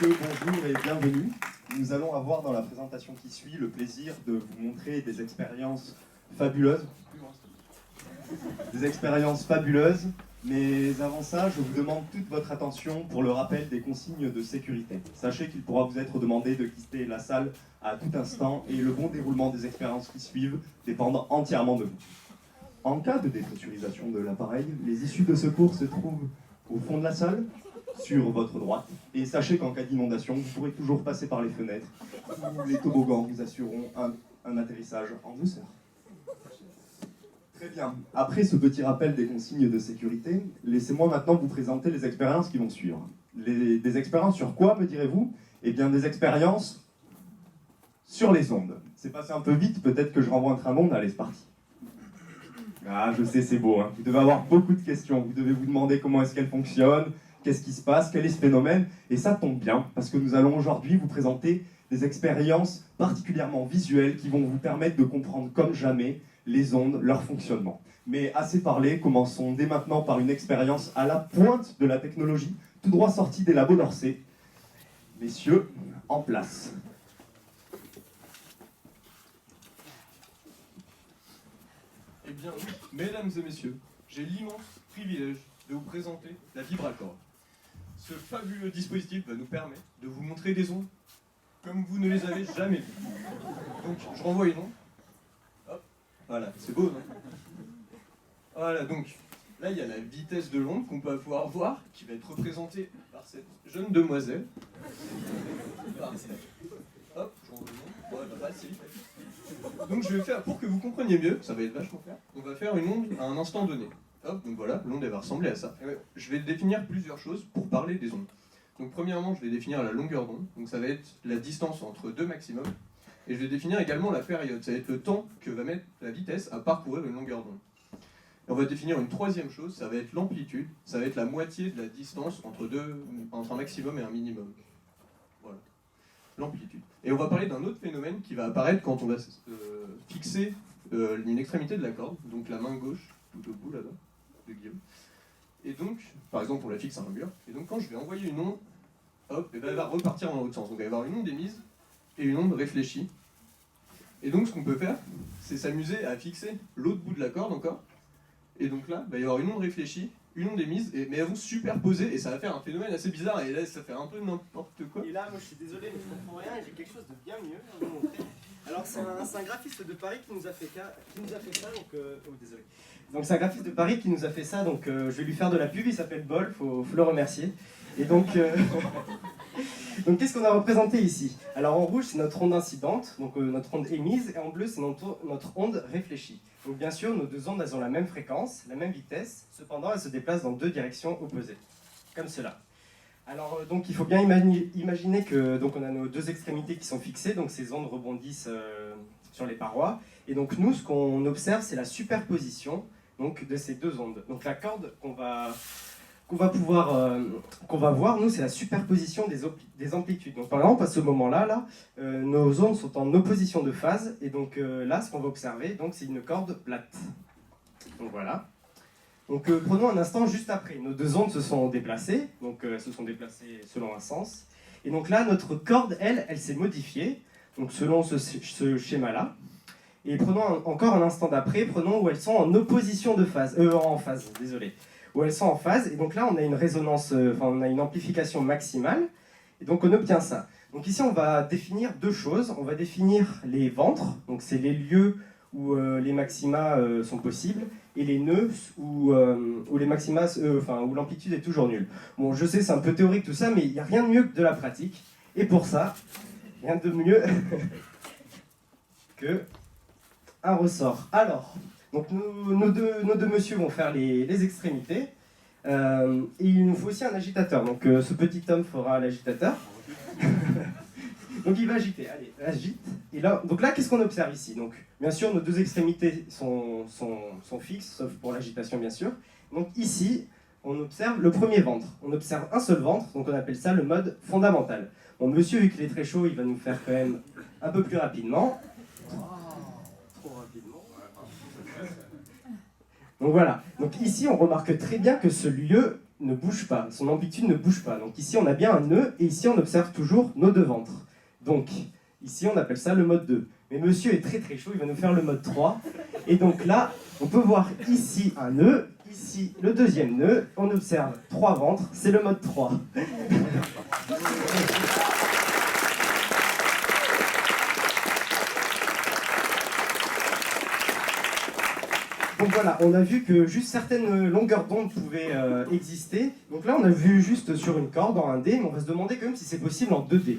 messieurs, bonjour et bienvenue. Nous allons avoir dans la présentation qui suit le plaisir de vous montrer des expériences fabuleuses. Mais avant ça, je vous demande toute votre attention pour le rappel des consignes de sécurité. Sachez qu'il pourra vous être demandé de quitter la salle à tout instant et le bon déroulement des expériences qui suivent dépendent entièrement de vous. En cas de dépressurisation de l'appareil, les issues de secours se trouvent au fond de la salle, sur votre droite. Et sachez qu'en cas d'inondation, vous pourrez toujours passer par les fenêtres où les toboggans vous assureront un atterrissage en douceur. Très bien. Après ce petit rappel des consignes de sécurité, laissez-moi maintenant vous présenter les expériences qui vont suivre. Des expériences sur quoi, me direz-vous? Eh bien, des expériences sur les ondes. C'est passé un peu vite, peut-être que je renvoie un train d'ondes. Allez, c'est parti. Ah, je sais, c'est beau, hein. Vous devez avoir beaucoup de questions. Vous devez vous demander comment est-ce qu'elle fonctionne, qu'est-ce qui se passe, quel est ce phénomène. Et ça tombe bien, parce que nous allons aujourd'hui vous présenter des expériences particulièrement visuelles qui vont vous permettre de comprendre comme jamais les ondes, leur fonctionnement. Mais assez parlé, commençons dès maintenant par une expérience à la pointe de la technologie, tout droit sortie des labos d'Orsay. Messieurs, en place. Eh bien oui, mesdames et messieurs, j'ai l'immense privilège de vous présenter la Vibracorde. Ce fabuleux dispositif va nous permettre de vous montrer des ondes comme vous ne les avez jamais vues. Donc je renvoie une onde. Hop, voilà, c'est beau, non? Voilà, donc là il y a la vitesse de l'onde qu'on va pouvoir voir, qui va être représentée par cette jeune demoiselle. Hop, je renvoie une onde. Ouais, bah, c'est vite. Donc je vais faire, pour que vous compreniez mieux, ça va être vachement clair, on va faire une onde à un instant donné. Hop, donc voilà, l'onde elle va ressembler à ça. Et ouais, je vais définir plusieurs choses pour parler des ondes. Donc premièrement, je vais définir la longueur d'onde, donc ça va être la distance entre deux maximums. Et je vais définir également la période, ça va être le temps que va mettre la vitesse à parcourir une longueur d'onde. Et on va définir une troisième chose, ça va être l'amplitude, ça va être la moitié de la distance entre un maximum et un minimum. Voilà, l'amplitude. Et on va parler d'un autre phénomène qui va apparaître quand on va fixer une extrémité de la corde, donc la main gauche, tout au bout là-bas, de Guillaume. Et donc, par exemple, on la fixe à un mur, et donc quand je vais envoyer une onde, hop, et ben elle va repartir dans l'autre sens. Donc il va y avoir une onde émise et une onde réfléchie. Et donc ce qu'on peut faire, c'est s'amuser à fixer l'autre bout de la corde encore. Et donc là, il va y avoir une onde réfléchie, une onde émise, mais elles vont se superposer et ça va faire un phénomène assez bizarre. Et là, ça fait un peu n'importe quoi. Et là, moi je suis désolé, mais je comprends rien et j'ai quelque chose de bien mieux à vous montrer. Alors c'est un graphiste de Paris qui nous a fait ça, donc... oh, désolé. Donc c'est un graphiste de Paris qui nous a fait ça, donc je vais lui faire de la pub, il s'appelle Bol, faut le remercier. Et donc, donc qu'est-ce qu'on a représenté ici? Alors en rouge c'est notre onde incidente, donc notre onde émise, et en bleu c'est notre onde réfléchie. Donc bien sûr nos deux ondes elles ont la même fréquence, la même vitesse, cependant elles se déplacent dans deux directions opposées, comme cela. Alors donc il faut bien imaginer que donc on a nos deux extrémités qui sont fixées, donc ces ondes rebondissent sur les parois, et donc nous ce qu'on observe c'est la superposition donc de ces deux ondes. Donc la corde qu'on va voir, nous, c'est la superposition des amplitudes. Donc par exemple, à ce moment-là, nos ondes sont en opposition de phase, et donc là, ce qu'on va observer, donc, c'est une corde plate. Donc voilà. Donc prenons un instant juste après. Nos deux ondes se sont déplacées, donc se sont déplacées selon un sens. Et donc là, notre corde, elle s'est modifiée, donc selon ce schéma-là. Et prenons encore un instant d'après, prenons où elles sont en opposition de phase, en phase, désolé. Où elles sont en phase, et donc là on a une résonance, on a une amplification maximale, et donc on obtient ça. Donc ici on va définir deux choses, on va définir les ventres, donc c'est les lieux où les maxima sont possibles, et les nœuds où les maxima, où l'amplitude est toujours nulle. Bon, je sais c'est un peu théorique tout ça, mais il n'y a rien de mieux que de la pratique, et pour ça, rien de mieux que un ressort. Alors, donc nos deux messieurs vont faire les extrémités. Et il nous faut aussi un agitateur. Donc ce petit homme fera l'agitateur. Donc il va agiter. Allez, agite. Et là, donc là, qu'est-ce qu'on observe ici? Donc, bien sûr, nos deux extrémités sont fixes, sauf pour l'agitation, bien sûr. Donc ici, on observe le premier ventre. On observe un seul ventre, donc on appelle ça le mode fondamental. Bon, monsieur, vu qu'il est très chaud, il va nous faire quand même un peu plus rapidement. Donc voilà, donc ici on remarque très bien que ce lieu ne bouge pas, son amplitude ne bouge pas. Donc ici on a bien un nœud, et ici on observe toujours nos deux ventres. Donc ici on appelle ça le mode 2. Mais monsieur est très chaud, il va nous faire le mode 3. Et donc là, on peut voir ici un nœud, ici le deuxième nœud, on observe 3 ventres, c'est le mode 3. Donc voilà, on a vu que juste certaines longueurs d'onde pouvaient exister. Donc là, on a vu juste sur une corde en 1D, mais on va se demander quand même si c'est possible en 2D.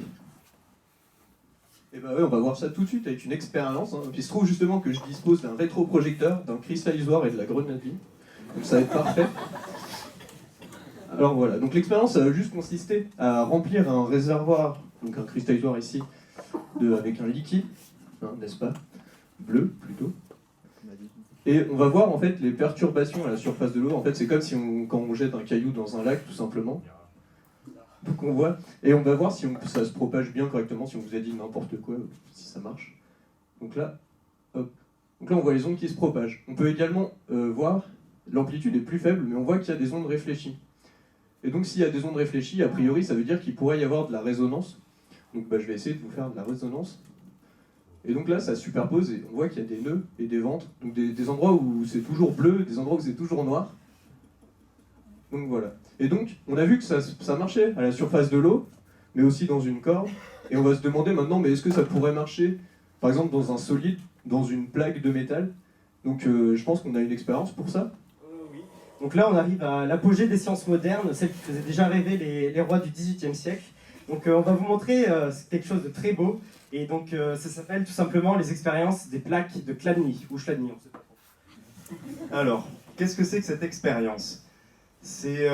Et bah ouais, on va voir ça tout de suite avec une expérience. Hein. Puis il se trouve justement que je dispose d'un rétroprojecteur, d'un cristallisoire et de la grenadine. Donc ça va être parfait. Alors voilà, donc l'expérience ça va juste consister à remplir un réservoir, donc un cristallisoire ici, avec un liquide, hein, n'est-ce pas? Bleu plutôt. Et on va voir en fait les perturbations à la surface de l'eau. En fait, c'est comme si quand on jette un caillou dans un lac, tout simplement. Donc on voit, et on va voir si ça se propage bien correctement, si on vous a dit n'importe quoi, si ça marche. Donc là, hop. Donc là, on voit les ondes qui se propagent. On peut également voir, l'amplitude est plus faible, mais on voit qu'il y a des ondes réfléchies. Et donc s'il y a des ondes réfléchies, a priori, ça veut dire qu'il pourrait y avoir de la résonance. Donc je vais essayer de vous faire de la résonance. Et donc là, ça superpose et on voit qu'il y a des nœuds et des ventres. Donc des endroits où c'est toujours bleu, des endroits où c'est toujours noir. Donc voilà. Et donc, on a vu que ça marchait à la surface de l'eau, mais aussi dans une corde. Et on va se demander maintenant, mais est-ce que ça pourrait marcher, par exemple, dans un solide, dans une plaque de métal? Donc je pense qu'on a une expérience pour ça. Oui. Donc là, on arrive à l'apogée des sciences modernes, celles qui faisaient déjà rêver les rois du XVIIIe siècle. Donc on va vous montrer quelque chose de très beau. Et donc ça s'appelle tout simplement les expériences des plaques de Chladni, ou Chladni, on sait pas trop. Alors, qu'est-ce que c'est que cette expérience? C'est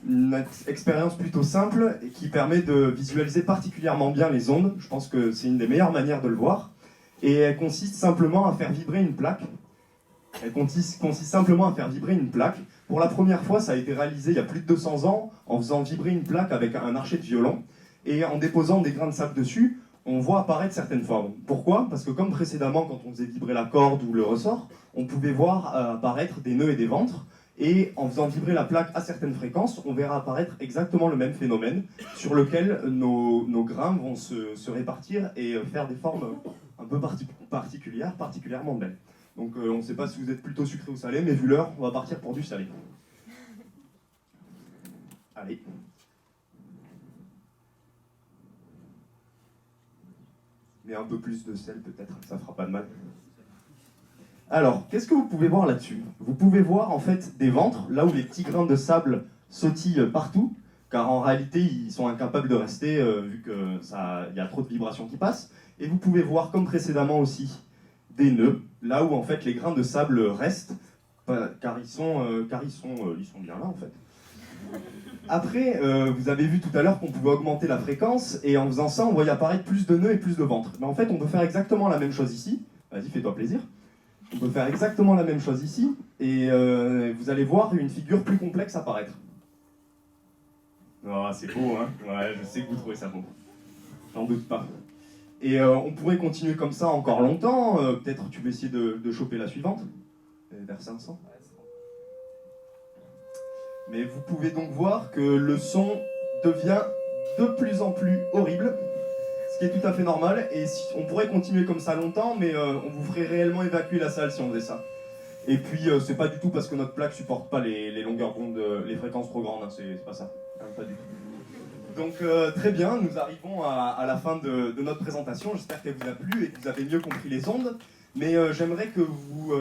une expérience plutôt simple et qui permet de visualiser particulièrement bien les ondes. Je pense que c'est une des meilleures manières de le voir. Et elle consiste simplement à faire vibrer une plaque. Elle consiste simplement à faire vibrer une plaque. Pour la première fois, ça a été réalisé il y a plus de 200 ans en faisant vibrer une plaque avec un archet de violon. Et en déposant des grains de sable dessus, on voit apparaître certaines formes. Pourquoi? Parce que comme précédemment, quand on faisait vibrer la corde ou le ressort, on pouvait voir apparaître des nœuds et des ventres. Et en faisant vibrer la plaque à certaines fréquences, on verra apparaître exactement le même phénomène sur lequel nos grains vont se répartir et faire des formes un peu particulières, particulièrement belles. Donc on ne sait pas si vous êtes plutôt sucré ou salé, mais vu l'heure, on va partir pour du salé. Allez. Mais un peu plus de sel peut-être, ça fera pas de mal. Alors, qu'est-ce que vous pouvez voir là-dessus? Vous pouvez voir en fait des ventres, là où les petits grains de sable sautillent partout, car en réalité ils sont incapables de rester vu qu'il y a trop de vibrations qui passent. Et vous pouvez voir comme précédemment aussi des nœuds, là où en fait les grains de sable restent, car ils sont bien là en fait. Après, vous avez vu tout à l'heure qu'on pouvait augmenter la fréquence, et en faisant ça on voyait apparaître plus de nœuds et plus de ventres. Mais en fait on peut faire exactement la même chose ici. Vas-y, fais-toi plaisir. On peut faire exactement la même chose ici, et vous allez voir une figure plus complexe apparaître. Oh, c'est beau, hein? Ouais, je sais que vous trouvez ça beau. J'en doute pas. Et on pourrait continuer comme ça encore longtemps. Peut-être tu veux essayer de choper la suivante, vers 500. Mais vous pouvez donc voir que le son devient de plus en plus horrible. Ce qui est tout à fait normal, et on pourrait continuer comme ça longtemps, mais on vous ferait réellement évacuer la salle si on faisait ça. Et puis c'est pas du tout parce que notre plaque supporte pas les longueurs d'onde, les fréquences trop grandes, hein, c'est pas ça, hein, pas du tout. Donc très bien, nous arrivons à la fin de notre présentation, j'espère qu'elle vous a plu et que vous avez mieux compris les ondes, mais j'aimerais que vous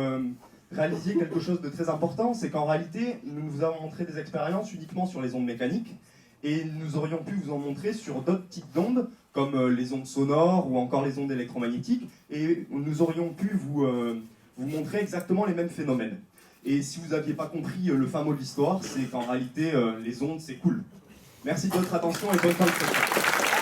réalisiez quelque chose de très important, c'est qu'en réalité, nous vous avons montré des expériences uniquement sur les ondes mécaniques, et nous aurions pu vous en montrer sur d'autres types d'ondes, comme les ondes sonores ou encore les ondes électromagnétiques, et nous aurions pu vous montrer exactement les mêmes phénomènes. Et si vous n'aviez pas compris le fin mot de l'histoire, c'est qu'en réalité, les ondes, c'est cool. Merci de votre attention et bonne fin de session.